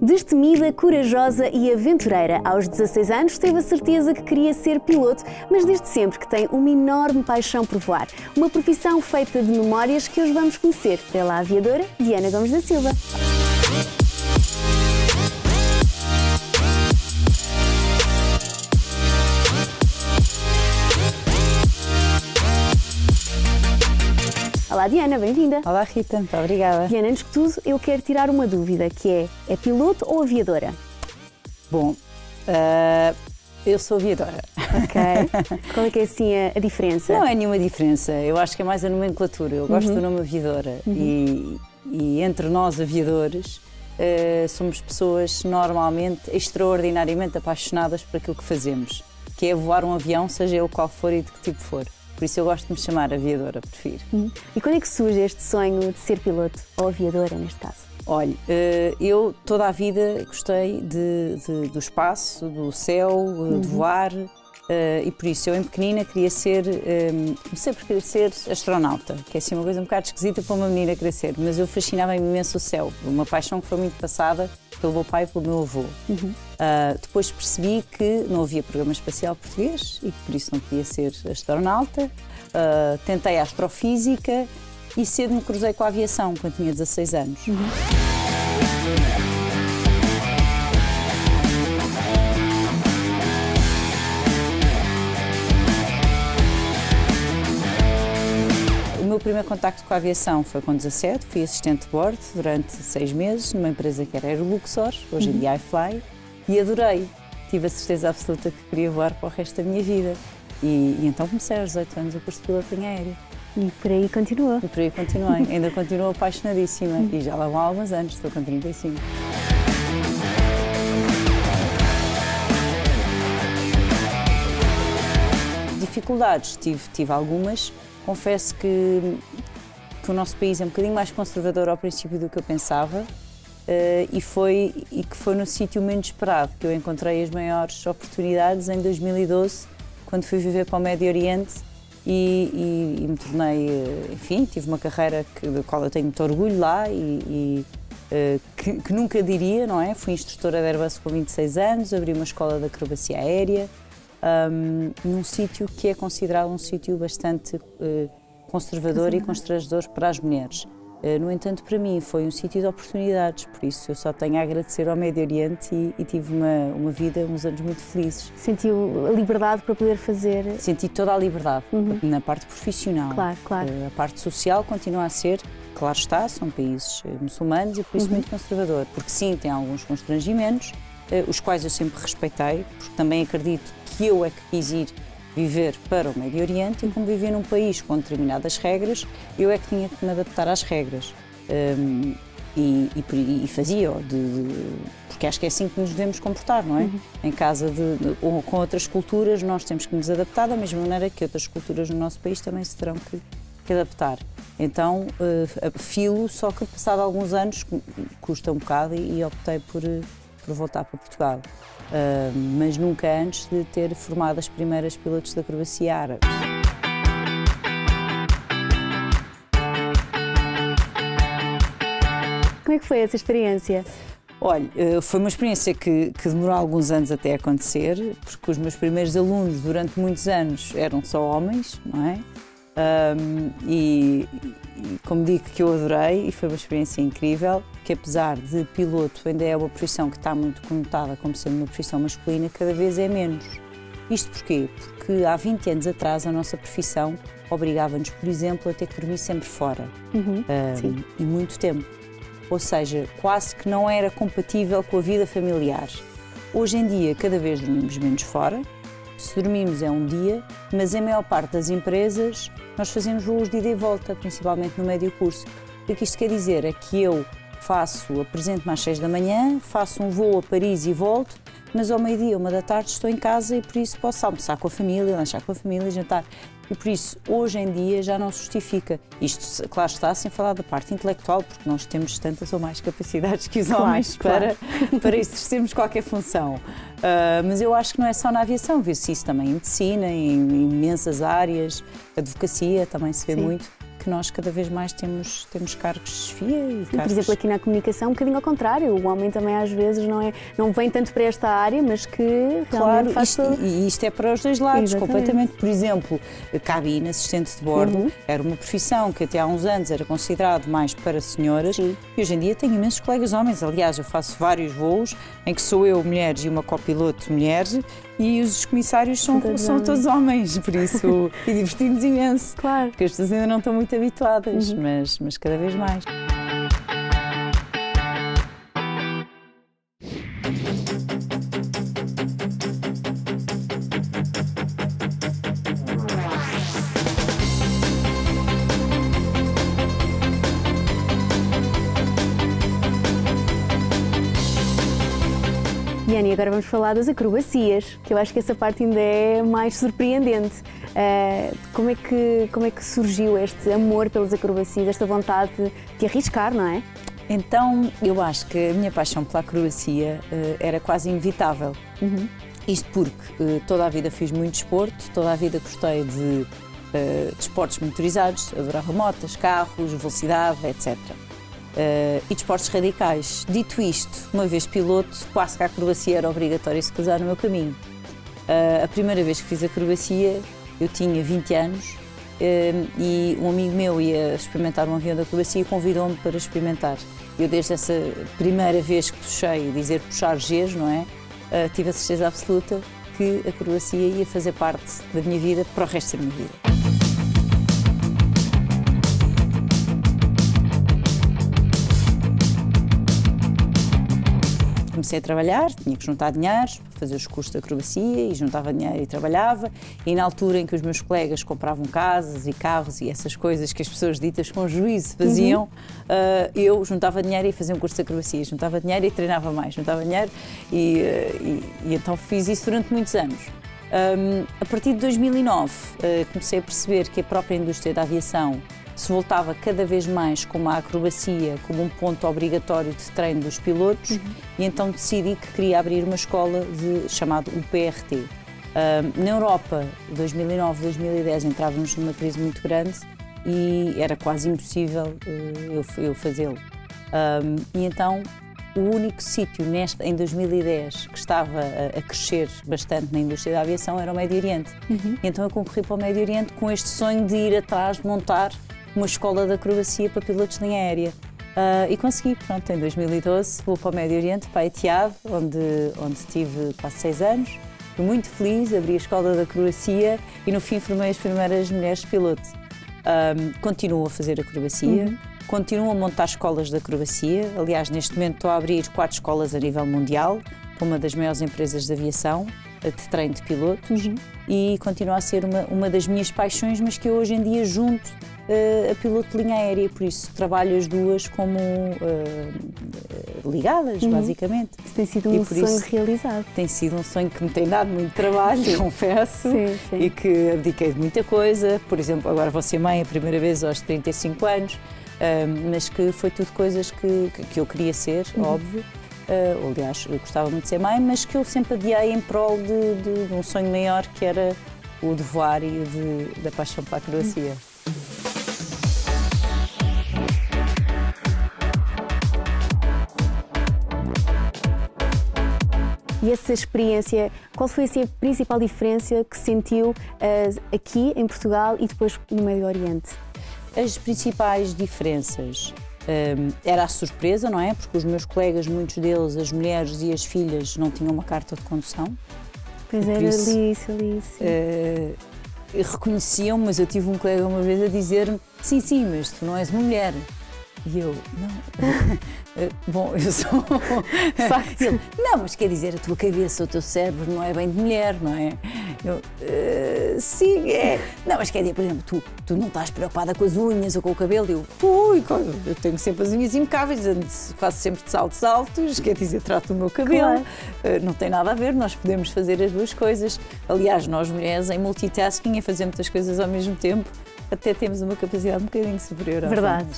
Destemida, corajosa e aventureira, aos 16 anos teve a certeza que queria ser piloto, mas desde sempre que tem uma enorme paixão por voar. Uma profissão feita de memórias que hoje vamos conhecer pela aviadora Diana Gomes da Silva. Olá Diana, bem-vinda. Olá Rita, muito obrigada. Diana, antes de tudo, eu quero tirar uma dúvida, que é piloto ou aviadora? Bom, eu sou aviadora. Ok. Qual é que é assim a diferença? Não é nenhuma diferença, eu acho que é mais a nomenclatura. Eu gosto do nome aviadora e entre nós aviadores somos pessoas normalmente extraordinariamente apaixonadas por aquilo que fazemos, que é voar um avião, seja ele qual for e de que tipo for. Por isso eu gosto de me chamar aviadora, prefiro. E quando é que surge este sonho de ser piloto, ou aviadora neste caso? Olha, eu toda a vida gostei do espaço, do céu, de voar, e por isso eu em pequenina queria ser, comecei por querer ser astronauta, que é assim uma coisa um bocado esquisita para uma menina querer ser, mas eu fascinava-me imenso o céu, uma paixão que foi muito passada pelo meu pai e pelo meu avô. Depois percebi que não havia programa espacial português e que por isso não podia ser astronauta. Tentei a astrofísica e cedo me cruzei com a aviação, quando tinha 16 anos. O meu primeiro contacto com a aviação foi com 17, fui assistente de bordo durante 6 meses numa empresa que era Aeroluxor, hoje em dia iFly, e adorei. Tive a certeza absoluta que queria voar para o resto da minha vida. E então comecei aos 18 anos o curso de piloto em aéreo. E por aí continuou? E por aí continuei, ainda continuo apaixonadíssima e já lá vão há alguns anos, estou com 35. Dificuldades, tive algumas. Confesso que o nosso país é um bocadinho mais conservador ao princípio do que eu pensava e que foi no sítio menos esperado que eu encontrei as maiores oportunidades em 2012, quando fui viver para o Médio Oriente e me tornei, enfim, tive uma carreira da qual eu tenho muito orgulho lá que nunca diria, não é? Fui instrutora de Airbus com 26 anos, abri uma escola de acrobacia aérea, num sítio que é considerado um sítio bastante conservador e constrangedor para as mulheres. No entanto, para mim foi um sítio de oportunidades, por isso eu só tenho a agradecer ao Médio Oriente e tive uma vida, uns anos muito felizes. Sentiu a liberdade para poder fazer? Senti toda a liberdade, na parte profissional. Claro, claro. A parte social continua a ser, claro está, são países muçulmanos e por isso muito conservador, porque sim, tem alguns constrangimentos, os quais eu sempre respeitei, porque também acredito que eu é que quis ir viver para o Médio Oriente e como viver num país com determinadas regras, eu é que tinha que me adaptar às regras. E fazia-o, porque acho que é assim que nos devemos comportar, não é? Em casa ou com outras culturas, nós temos que nos adaptar da mesma maneira que outras culturas no nosso país também se terão que adaptar. Então, filo, só que passado alguns anos, custa um bocado e optei por voltar para Portugal. Mas nunca antes de ter formado as primeiras pilotos de acrobacia árabe. Como é que foi essa experiência? Olha, foi uma experiência que demorou alguns anos até acontecer, porque os meus primeiros alunos durante muitos anos eram só homens, não é? E como digo que eu adorei e foi uma experiência incrível, que apesar de piloto ainda é uma profissão que está muito conotada como sendo uma profissão masculina, cada vez é menos. Isto porquê? Porque há 20 anos atrás a nossa profissão obrigava-nos, por exemplo, a ter que dormir sempre fora, e muito tempo. Ou seja, quase que não era compatível com a vida familiar. Hoje em dia cada vez dormimos menos fora. Se dormimos é um dia, mas em maior parte das empresas nós fazemos voos de ida e volta, principalmente no médio curso. O que isto quer dizer é que eu apresento-me às 6 da manhã, faço um voo a Paris e volto, mas ao meio-dia, 1 da tarde, estou em casa e por isso posso almoçar com a família, lanchar com a família, jantar. E por isso, hoje em dia, já não se justifica. Isto, claro está, sem falar da parte intelectual, porque nós temos tantas ou mais capacidades que os homens para exercermos qualquer função. Mas eu acho que não é só na aviação, vê-se isso também em medicina, em imensas áreas, advocacia também se vê muito. que nós cada vez mais temos cargos de chefia e Por exemplo, aqui na comunicação, um bocadinho ao contrário. O homem também às vezes não vem tanto para esta área, mas que realmente faz e isto é para os dois lados, Exatamente. Completamente. Por exemplo, cabine, assistente de bordo, era uma profissão que até há uns anos era considerado mais para senhoras. Sim. E hoje em dia tenho imensos colegas homens. Aliás, eu faço vários voos em que sou eu mulheres e uma copiloto mulheres e os comissários são todos homens, por isso, e divertimos imenso. Claro. Porque as pessoas ainda não estão muito habituadas, mas cada vez mais. E agora vamos falar das acrobacias, que eu acho que essa parte ainda é mais surpreendente. Como é que surgiu este amor pelas acrobacias, esta vontade de arriscar, não é? Então, eu acho que a minha paixão pela acrobacia era quase inevitável. Isto porque toda a vida fiz muito desporto, toda a vida gostei de desportos motorizados, adorava motas, carros, velocidade, etc. E desportos radicais. Dito isto, uma vez piloto, quase que a acrobacia era obrigatória se cruzar no meu caminho. A primeira vez que fiz acrobacia, eu tinha 20 anos e um amigo meu ia experimentar um avião de acrobacia e convidou-me para experimentar. Eu, desde essa primeira vez que puxei, dizer puxar Gs, não é? Tive a certeza absoluta que a acrobacia ia fazer parte da minha vida para o resto da minha vida. Comecei a trabalhar, tinha que juntar dinheiro para fazer os cursos de acrobacia e juntava dinheiro e trabalhava. E na altura em que os meus colegas compravam casas e carros e essas coisas que as pessoas ditas com juízo faziam, eu juntava dinheiro e fazia um curso de acrobacia, juntava dinheiro e treinava mais, juntava dinheiro e então fiz isso durante muitos anos. A partir de 2009 comecei a perceber que a própria indústria da aviação se voltava cada vez mais como a acrobacia, como um ponto obrigatório de treino dos pilotos, e então decidi que queria abrir uma escola chamada UPRT. Na Europa, 2009, 2010, entrávamos numa crise muito grande e era quase impossível eu fazê-lo. E então, o único sítio em 2010 que estava a crescer bastante na indústria da aviação era o Médio Oriente. E então eu concorri para o Médio Oriente com este sonho de ir atrás, de montar uma escola de acrobacia para pilotos de linha aérea. E consegui, pronto, em 2012 vou para o Médio Oriente, para Etihad, onde tive quase 6 anos. Fui muito feliz, abri a escola de acrobacia e no fim formei as primeiras mulheres piloto. Continuo a fazer acrobacia, continuo a montar escolas de acrobacia. Aliás, neste momento estou a abrir 4 escolas a nível mundial, para uma das maiores empresas de aviação, de treino de pilotos, e continua a ser uma das minhas paixões, mas que eu hoje em dia junto a piloto de linha aérea, por isso trabalho as duas como ligadas, basicamente. Isso tem sido um sonho realizado. Tem sido um sonho que me tem dado muito trabalho, confesso, sim. E que abdiquei de muita coisa. Por exemplo, agora vou ser mãe a primeira vez aos 35 anos, mas que foi tudo coisas que eu queria ser, óbvio. Aliás, eu gostava muito de ser mãe, mas que eu sempre adiei em prol de um sonho maior, que era o de voar e da paixão pela acrobacia. E essa experiência, qual foi assim, a principal diferença que sentiu aqui em Portugal e depois no Médio Oriente? As principais diferenças era a surpresa, não é? Porque os meus colegas, muitos deles, as mulheres e as filhas, não tinham uma carta de condução. Pois era, ali. Reconheciam, mas eu tive um colega uma vez a dizer-me: sim, mas tu não és uma mulher. E eu, não, bom, eu sou... Facto. Ele, não, mas quer dizer, a tua cabeça, o teu cérebro não é bem de mulher, não é? Eu, sim, é. Não, mas quer dizer, por exemplo, tu não estás preocupada com as unhas ou com o cabelo? Eu tenho sempre as unhas impecáveis, faço sempre de saltos altos, quer dizer, trato o meu cabelo. Claro. Não tem nada a ver, nós podemos fazer as duas coisas. Aliás, nós mulheres, em multitasking, em fazer muitas coisas ao mesmo tempo, até temos uma capacidade um bocadinho superior. Verdade.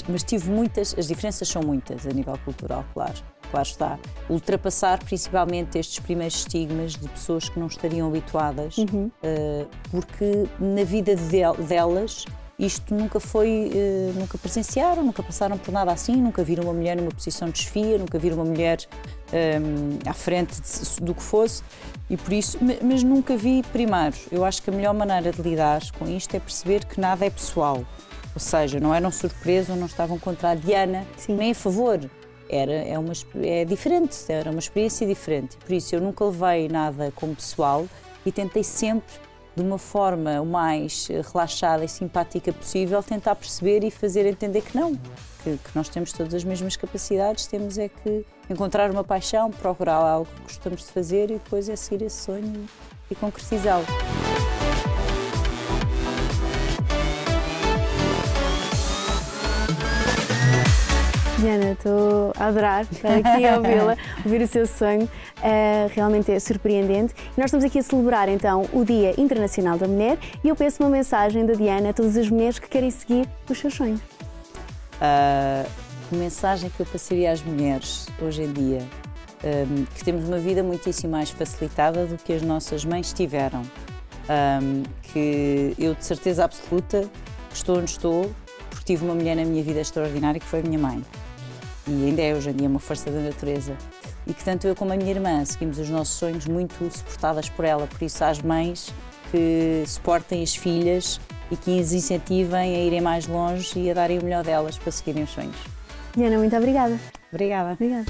Mas tive muitas, as diferenças são muitas a nível cultural, claro. lá está, ultrapassar principalmente estes primeiros estigmas de pessoas que não estariam habituadas, porque na vida delas isto nunca foi, nunca presenciaram, nunca passaram por nada assim, nunca viram uma mulher numa posição de chefia, nunca viram uma mulher à frente do que fosse, e por isso, mas nunca vi primeiro. Eu acho que a melhor maneira de lidar com isto é perceber que nada é pessoal, ou seja, não eram surpresa ou não estavam contra a Diana, Sim. nem a favor. É diferente, era uma experiência diferente, por isso eu nunca levei nada como pessoal e tentei sempre, de uma forma o mais relaxada e simpática possível, tentar perceber e fazer entender que não, que nós temos todas as mesmas capacidades, temos é que encontrar uma paixão, procurar algo que gostamos de fazer e depois é seguir esse sonho e concretizá-lo. Diana, estou a adorar estar aqui a ouvi-la, ouvir o seu sonho, realmente é surpreendente. E nós estamos aqui a celebrar então o Dia Internacional da Mulher e eu peço uma mensagem da Diana a todas as mulheres que querem seguir os seus sonhos. A mensagem que eu passaria às mulheres hoje em dia, que temos uma vida muitíssimo mais facilitada do que as nossas mães tiveram, que eu de certeza absoluta estou onde estou porque tive uma mulher na minha vida extraordinária que foi a minha mãe. E ainda é hoje em dia uma força da natureza. E que tanto eu como a minha irmã seguimos os nossos sonhos muito suportadas por ela. Por isso, às mães que suportem as filhas e que as incentivem a irem mais longe e a darem o melhor delas para seguirem os sonhos. Diana, muito obrigada. Obrigada. Obrigada.